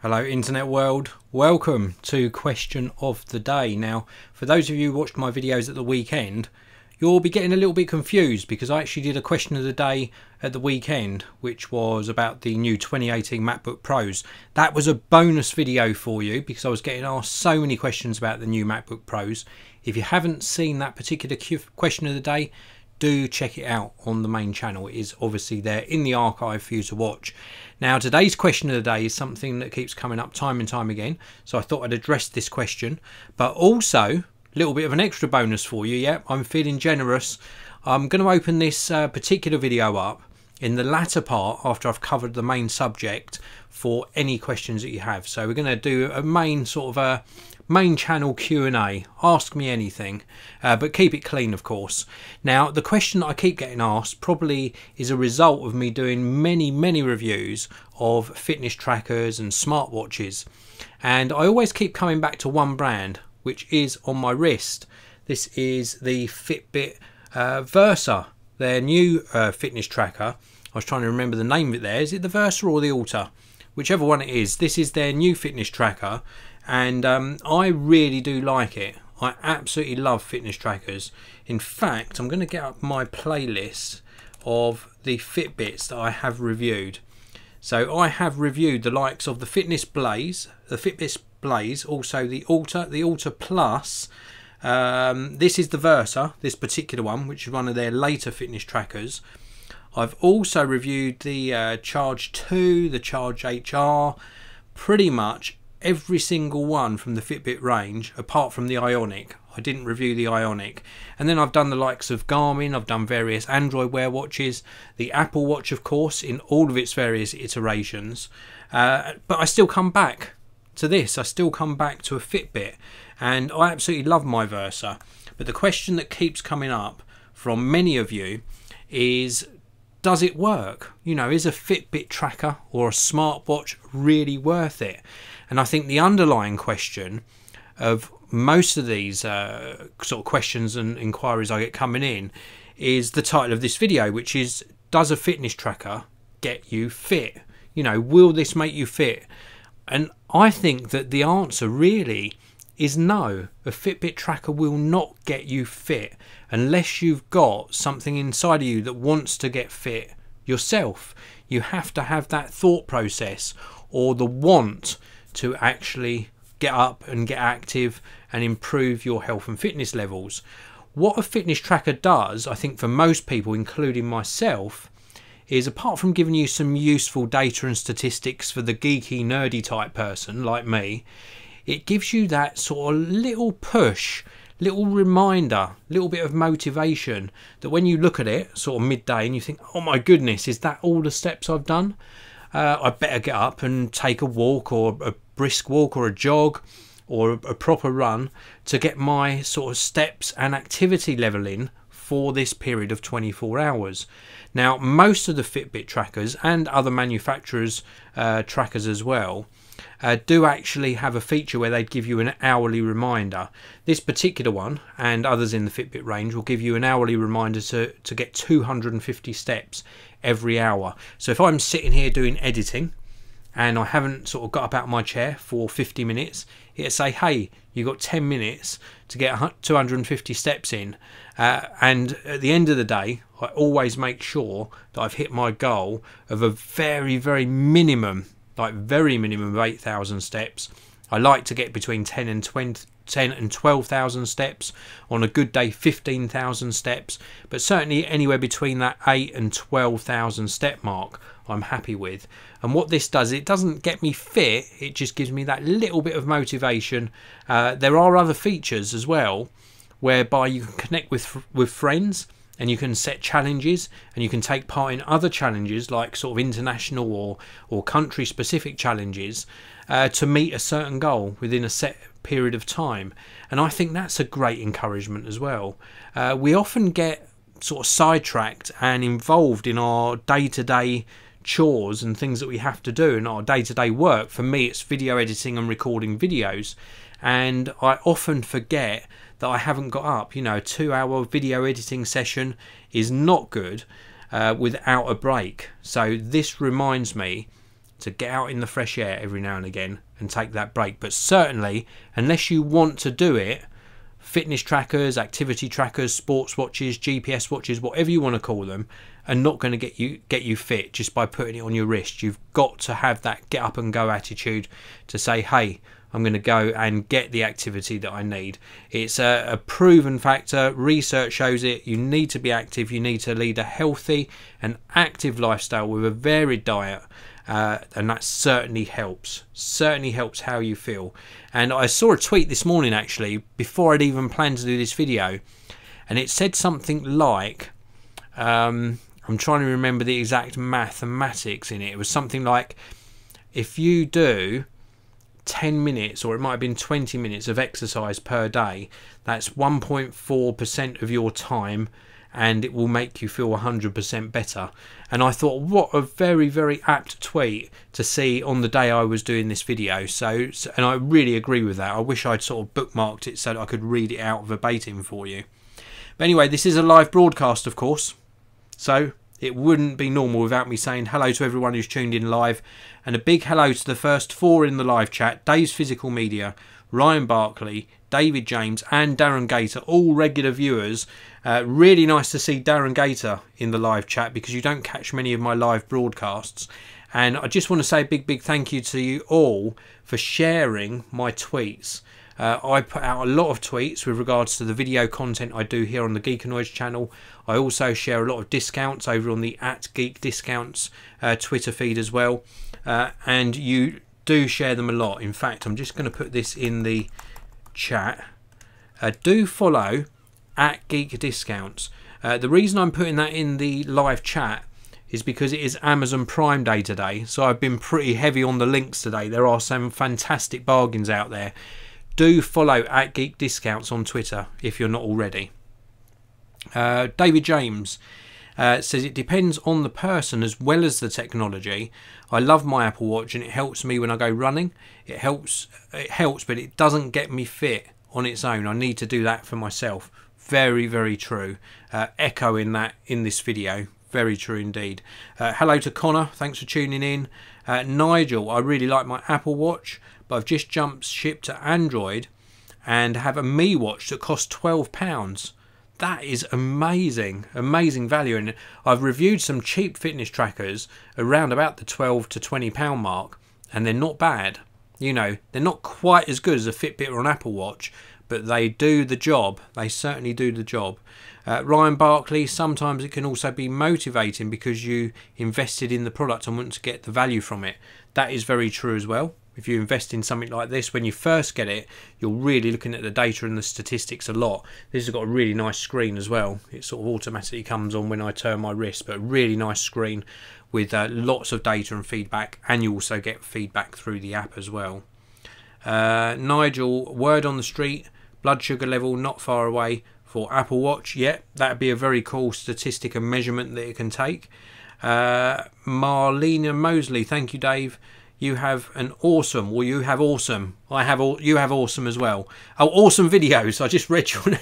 Hello internet world, welcome to question of the day. Now for those of you who watched my videos at the weekend, you'll be getting a little bit confused because I actually did a question of the day at the weekend which was about the new 2018 MacBook Pros. That was a bonus video for you because I was getting asked so many questions about the new MacBook Pros. If you haven't seen that particular question of the day, do check it out on the main channel. It is obviously there in the archive for you to watch. Now today's question of the day is something that keeps coming up time and time again, so I thought I'd address this question, but also a little bit of an extra bonus for you. Yeah, I'm feeling generous. I'm going to open this particular video up in the latter part after I've covered the main subject for any questions that you have. So we're going to do a main sort of a main channel Q&A, ask me anything, but keep it clean of course. Now the question that I keep getting asked probably is a result of me doing many reviews of fitness trackers and smartwatches, and I always keep coming back to one brand which is on my wrist. This is the Fitbit Versa, their new fitness tracker. I was trying to remember the name of it there. Is it the Versa or the Alta? Whichever one it is, this is their new fitness tracker, and I really do like it. I absolutely love fitness trackers. In fact, I'm going to get up my playlist of the Fitbits that I have reviewed. So I have reviewed the likes of the Fitbit Blaze, also the Alta Plus. This is the Versa, this particular one, which is one of their later fitness trackers. I've also reviewed the Charge 2, the Charge HR, pretty much every single one from the Fitbit range apart from the Ionic. I didn't review the Ionic. And then I've done the likes of Garmin, I've done various Android Wear watches, the Apple Watch of course in all of its various iterations, but I still come back to this. I still come back to a Fitbit, and I absolutely love my Versa. But the question that keeps coming up from many of you is, does it work? You know, is a Fitbit tracker or a smartwatch really worth it? And I think the underlying question of most of these sort of questions and inquiries I get coming in is the title of this video, which is, does a fitness tracker get you fit? You know, will this make you fit? And I think that the answer really is no. A Fitbit tracker will not get you fit unless you've got something inside of you that wants to get fit yourself. You have to have that thought process or the want to actually get up and get active and improve your health and fitness levels. What a fitness tracker does, I think for most people, including myself, is apart from giving you some useful data and statistics for the geeky, nerdy type person like me, it gives you that sort of little push, little reminder, little bit of motivation that when you look at it sort of midday and you think, oh my goodness, is that all the steps I've done? I better get up and take a walk, or a brisk walk, or a jog, or a proper run to get my sort of steps and activity level in for this period of 24 hours. Now most of the Fitbit trackers and other manufacturers trackers as well do actually have a feature where they give you an hourly reminder. This particular one and others in the Fitbit range will give you an hourly reminder to get 250 steps every hour. So if I'm sitting here doing editing and I haven't sort of got up out of my chair for 50 minutes, it'll say, hey, you got 10 minutes to get 250 steps in, and at the end of the day I always make sure that I've hit my goal of a very minimum, like very minimum of 8,000 steps. I like to get between 10 and 12,000 steps, on a good day 15,000 steps, but certainly anywhere between that 8 and 12,000 step mark I'm happy with. And what this does, it doesn't get me fit, it just gives me that little bit of motivation. There are other features as well whereby you can connect with friends, and you can set challenges, and you can take part in other challenges like sort of international or country specific challenges to meet a certain goal within a set period of time. And I think that's a great encouragement as well. We often get sort of sidetracked and involved in our day-to-day chores and things that we have to do in our day-to-day work. For me, it's video editing and recording videos, and I often forget that I haven't got up. You know, a 2-hour video editing session is not good without a break. So this reminds me to get out in the fresh air every now and again and take that break. But certainly, unless you want to do it, fitness trackers, activity trackers, sports watches, GPS watches, whatever you want to call them, are not going to get you fit just by putting it on your wrist. You've got to have that get up and go attitude to say, hey, I'm going to go and get the activity that I need. It's a proven factor. Research shows it. You need to be active. You need to lead a healthy and active lifestyle with a varied diet. And that certainly helps how you feel. And I saw a tweet this morning, actually, before I'd even planned to do this video, and it said something like, I'm trying to remember the exact mathematics in it. It was something like, if you do 10 minutes, or it might have been 20 minutes of exercise per day, that's 1.4% of your time, and it will make you feel 100% better. And I thought, what a very, very apt tweet to see on the day I was doing this video. So and I really agree with that. I wish I'd sort of bookmarked it so that I could read it out verbatim for you. But anyway, this is a live broadcast, of course, so it wouldn't be normal without me saying hello to everyone who's tuned in live, and a big hello to the first 4 in the live chat: Dave's Physical Media, Ryan Barkley, David James and Darren Gator, all regular viewers. Really nice to see Darren Gator in the live chat, because you don't catch many of my live broadcasts. And I just want to say a big thank you to you all for sharing my tweets. I put out a lot of tweets with regards to the video content I do here on the Geekanoids channel. I also share a lot of discounts over on the @GeekDiscounts Twitter feed as well. And you do share them a lot. In fact, I'm just going to put this in the chat. Do follow @GeekDiscounts. The reason I'm putting that in the live chat is because it is Amazon Prime Day today, so I've been pretty heavy on the links today. There are some fantastic bargains out there. Do follow @GeekDiscounts on Twitter if you're not already. David James says, it depends on the person as well as the technology. I love my Apple Watch and it helps me when I go running. It helps, but it doesn't get me fit on its own. I need to do that for myself. Very, very true. Echoing that in this video. Very true indeed. Hello to Connor. Thanks for tuning in. Nigel, I really like my Apple Watch, but I've just jumped ship to Android and have a Me Watch that costs £12. That is amazing value. And I've reviewed some cheap fitness trackers around about the £12 to £20 mark, and they're not bad. You know, they're not quite as good as a Fitbit or an Apple Watch, but they do the job. They certainly do the job. Ryan Barkley, sometimes it can also be motivating because you invested in the product and want to get the value from it. That is very true as well. If you invest in something like this, when you first get it, you're really looking at the data and the statistics a lot. This has got a really nice screen as well. It sort of automatically comes on when I turn my wrist, but a really nice screen with lots of data and feedback, and you also get feedback through the app as well. Nigel, word on the street, blood sugar level not far away for Apple Watch. Yeah, that'd be a very cool statistic and measurement that it can take. Marlena Mosley, thank you, Dave. You have an awesome, well, you have awesome. You have awesome as well. Oh, awesome videos. I just read your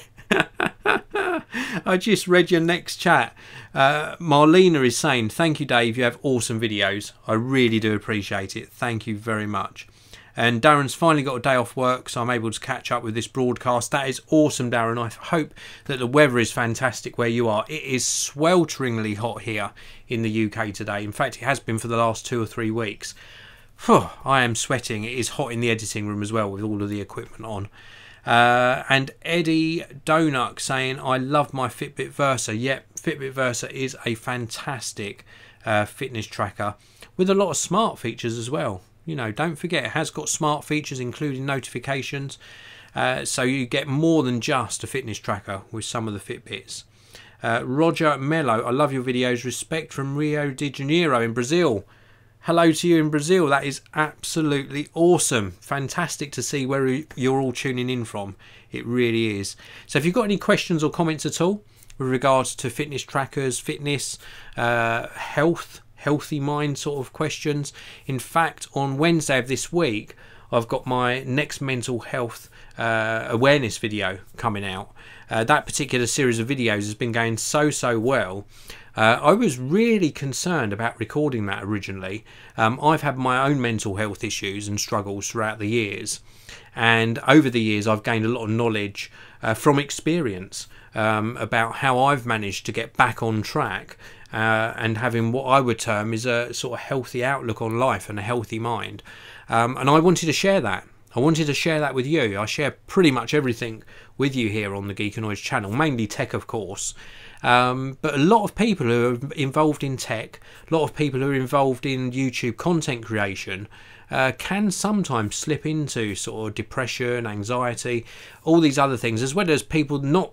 I just read your next chat. Marlena is saying, thank you, Dave. You have awesome videos. I really do appreciate it. Thank you very much. And Darren's finally got a day off work, so I'm able to catch up with this broadcast. That is awesome, Darren. I hope that the weather is fantastic where you are. It is swelteringly hot here in the UK today. In fact, it has been for the last 2 or 3 weeks. I am sweating. It is hot in the editing room as well with all of the equipment on. And Eddie Donuk saying, I love my Fitbit Versa. Yep, Fitbit Versa is a fantastic fitness tracker with a lot of smart features as well. You know, don't forget, it has got smart features including notifications. So you get more than just a fitness tracker with some of the Fitbits. Roger Mello, I love your videos. Respect from Rio de Janeiro in Brazil. Hello to you in Brazil. That is absolutely awesome. Fantastic to see where you're all tuning in from. It really is. So if you've got any questions or comments at all with regards to fitness trackers, fitness, health, healthy mind sort of questions. In fact, on Wednesday of this week, I've got my next mental health awareness video coming out. That particular series of videos has been going so well. I was really concerned about recording that originally. I've had my own mental health issues and struggles throughout the years, and over the years I've gained a lot of knowledge from experience about how I've managed to get back on track and having what I would term is a sort of healthy outlook on life and a healthy mind. And I wanted to share that. I wanted to share that with you. I share pretty much everything with you here on the Geekanoids channel, mainly tech of course. But a lot of people who are involved in tech, a lot of people who are involved in YouTube content creation can sometimes slip into sort of depression, anxiety, all these other things, as well as people not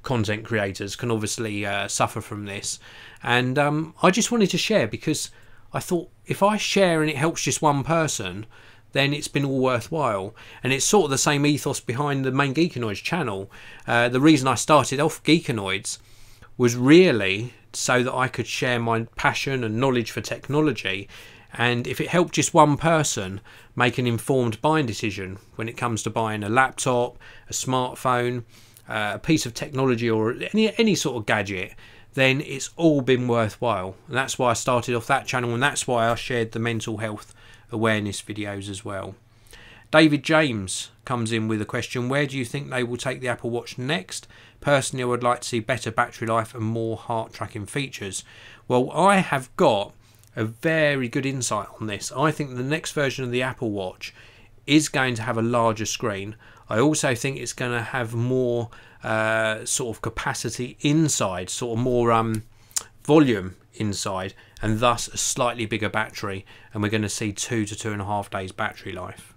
content creators can obviously suffer from this. And I just wanted to share because I thought if I share and it helps just one person, then it's been all worthwhile. And it's sort of the same ethos behind the main Geekanoids channel. The reason I started off Geekanoids was really so that I could share my passion and knowledge for technology, and if it helped just one person make an informed buying decision when it comes to buying a laptop, a smartphone, a piece of technology or any sort of gadget, then it's all been worthwhile. And that's why I started off that channel, and that's why I shared the mental health awareness videos as well. David James comes in with a question: where do you think they will take the Apple Watch next? Personally, I would like to see better battery life and more heart tracking features. Well, I have got a very good insight on this. I think the next version of the Apple Watch is going to have a larger screen. I also think it's going to have more sort of capacity inside, sort of more volume inside, and thus a slightly bigger battery, and we're going to see 2 to 2.5 days battery life.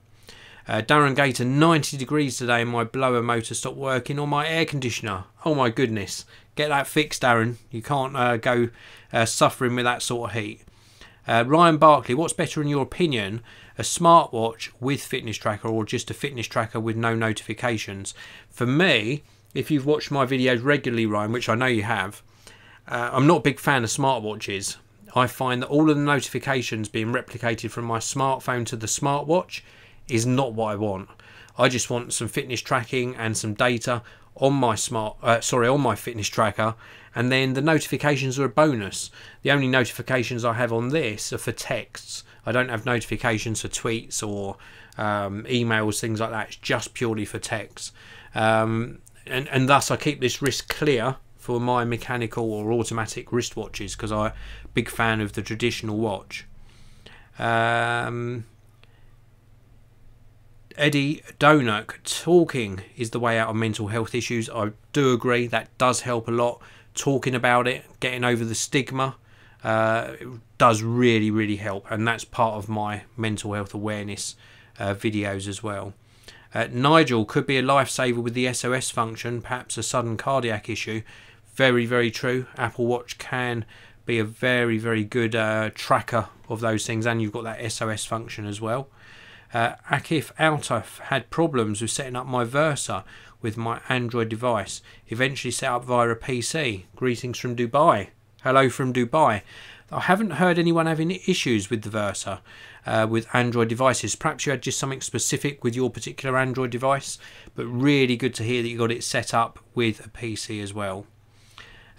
Darren Gator: 90 degrees today and my blower motor stopped working on my air conditioner. Oh my goodness, get that fixed, Darren. You can't go suffering with that sort of heat. Ryan Barkley: what's better in your opinion, a smartwatch with fitness tracker or just a fitness tracker with no notifications? For me, if you've watched my videos regularly, Ryan, which I know you have, I'm not a big fan of smartwatches. I find that all of the notifications being replicated from my smartphone to the smartwatch is not what I want. I just want some fitness tracking and some data on my on my fitness tracker, and then the notifications are a bonus. The only notifications I have on this are for texts. I don't have notifications for tweets or emails, things like that. It's just purely for texts, and thus I keep this wrist clear for my mechanical or automatic wristwatches because I'm a big fan of the traditional watch. Eddie Donuk: talking is the way out of mental health issues. I do agree, that does help a lot. Talking about it, getting over the stigma, it does really help, and that's part of my mental health awareness videos as well. Nigel: could be a lifesaver with the SOS function, perhaps a sudden cardiac issue. Very true. Apple Watch can be a very good tracker of those things, and you've got that SOS function as well. Akif Altaf: had problems with setting up my Versa with my Android device, eventually set up via a PC. Greetings from Dubai. Hello from Dubai. I haven't heard anyone having issues with the Versa with Android devices. Perhaps you had just something specific with your particular Android device, but really good to hear that you got it set up with a PC as well.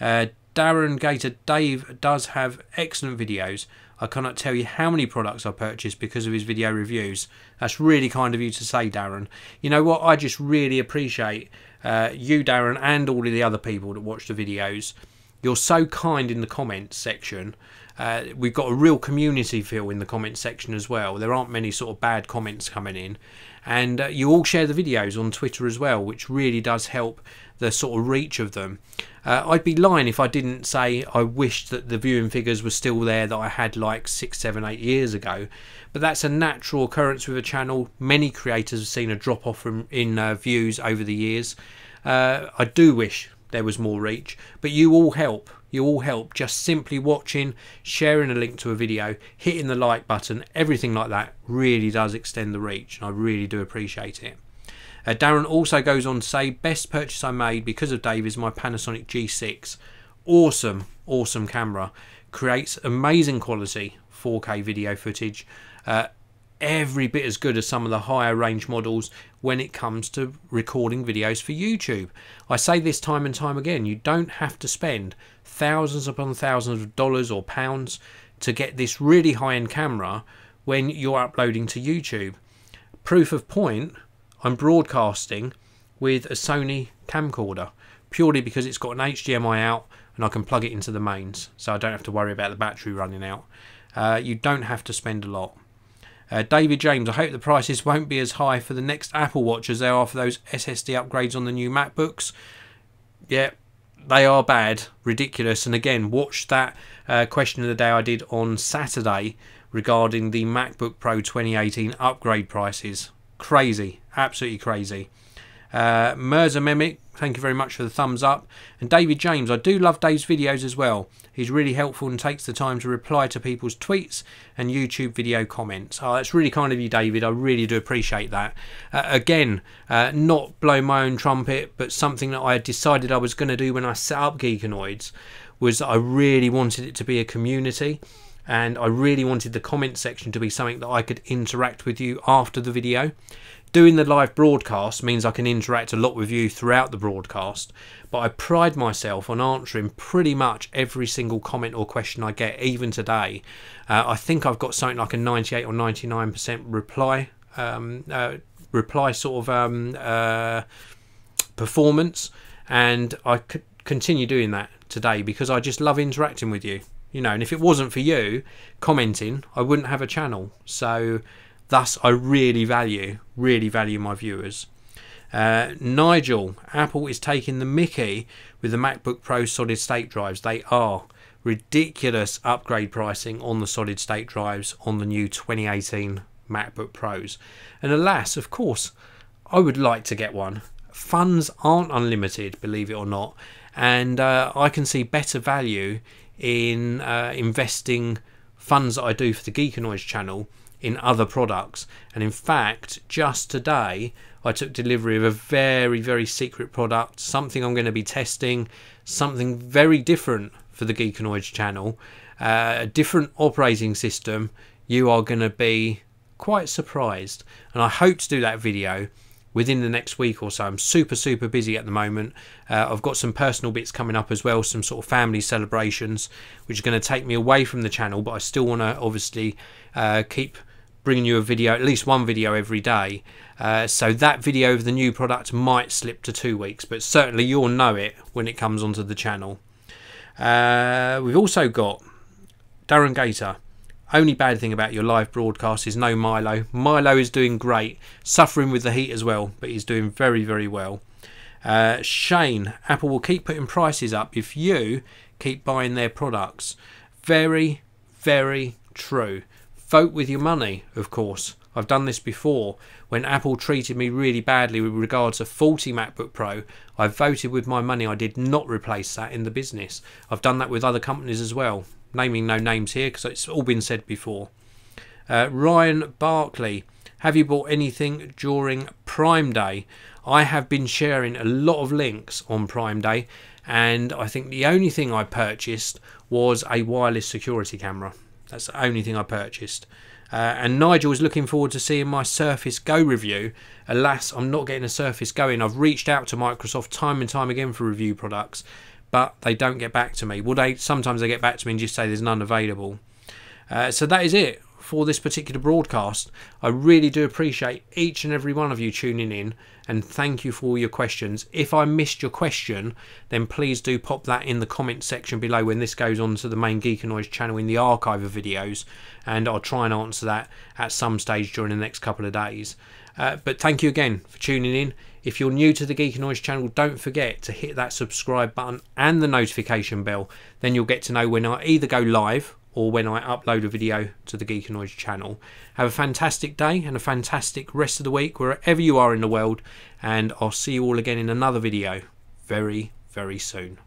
Darren Gator: Dave does have excellent videos. I cannot tell you how many products I purchased because of his video reviews. That's really kind of you to say, Darren. You know what? I just really appreciate you, Darren, and all of the other people that watch the videos. You're so kind in the comments section. We've got a real community feel in the comments section as well. There aren't many sort of bad comments coming in. And you all share the videos on Twitter as well, which really does help the sort of reach of them. I'd be lying if I didn't say I wished that the viewing figures were still there that I had like 6, 7, 8 years ago. But that's a natural occurrence with a channel. Many creators have seen a drop off in views over the years. I do wish there was more reach, but you all help. You all help just simply watching, sharing a link to a video, hitting the like button, everything like that really does extend the reach, and I really do appreciate it. Darren also goes on to say, best purchase I made because of Dave is my Panasonic G6. Awesome camera. Creates amazing quality 4K video footage. every bit as good as some of the higher range models when it comes to recording videos for YouTube. I say this time and time again, you don't have to spend thousands upon thousands of dollars or pounds to get this really high-end camera when you're uploading to YouTube. Proof of point, I'm broadcasting with a Sony camcorder purely because it's got an HDMI out and I can plug it into the mains, so I don't have to worry about the battery running out. You don't have to spend a lot. David James, I hope the prices won't be as high for the next Apple Watch as they are for those SSD upgrades on the new MacBooks. Yeah, they are bad, ridiculous. And again, watch that question of the day I did on Saturday regarding the MacBook Pro 2018 upgrade prices. Crazy, absolutely crazy. Mirza Memic, thank you very much for the thumbs up. And David James, I do love Dave's videos as well. He's really helpful and takes the time to reply to people's tweets and YouTube video comments. Oh, that's really kind of you, David. I really do appreciate that. Again, not blow my own trumpet, but something that I decided I was going to do when I set up Geekanoids was that I really wanted it to be a community. And I really wanted the comment section to be something that I could interact with you after the video. Doing the live broadcast means I can interact a lot with you throughout the broadcast, but I pride myself on answering pretty much every single comment or question I get, even today. I think I've got something like a 98 or 99% reply sort of performance, and I could continue doing that today because I just love interacting with you. You know, and if it wasn't for you commenting, I wouldn't have a channel. So thus I really value my viewers. Nigel, Apple is taking the mickey with the MacBook Pro solid state drives. They are. Ridiculous upgrade pricing on the solid state drives on the new 2018 MacBook Pros. And alas, of course, I would like to get one. Funds aren't unlimited, believe it or not. And I can see better value in investing funds that I do for the Geekanoids channel in other products. And in fact, just today I took delivery of a very secret product, something I'm going to be testing, something very different for the Geekanoids channel, a different operating system. You are going to be quite surprised, and I hope to do that video within the next week or so. I'm super busy at the moment. I've got some personal bits coming up as well, some sort of family celebrations, which are going to take me away from the channel, but I still want to obviously keep bringing you a video, at least one video every day. So that video of the new product might slip to 2 weeks, but certainly you'll know it when it comes onto the channel. We've also got Darren Gator. Only bad thing about your live broadcast is no Milo. Milo is doing great, suffering with the heat as well, but he's doing very well. Shane, Apple will keep putting prices up if you keep buying their products. Very true. Vote with your money, of course. I've done this before. When Apple treated me really badly with regards to faulty MacBook Pro, I voted with my money. I did not replace that in the business. I've done that with other companies as well. Naming no names here because it's all been said before. Ryan Barkley, have you bought anything during Prime Day? I have been sharing a lot of links on Prime Day, and I think the only thing I purchased was a wireless security camera. That's the only thing I purchased. And Nigel is looking forward to seeing my Surface Go review. Alas, I'm not getting a Surface Go in. I've reached out to Microsoft time and time again for review products, but they don't get back to me. Well, sometimes they get back to me and just say there's none available. So that is it for this particular broadcast. I really do appreciate each and every one of you tuning in, and thank you for all your questions. If I missed your question, then please do pop that in the comment section below when this goes on to the main Geekanoids channel in the archive of videos, and I'll try and answer that at some stage during the next couple of days. But thank you again for tuning in. If you're new to the Geekanoids channel, don't forget to hit that subscribe button and the notification bell. Then you'll get to know when I either go live or when I upload a video to the Geekanoids channel. Have a fantastic day and a fantastic rest of the week wherever you are in the world, and I'll see you all again in another video very soon.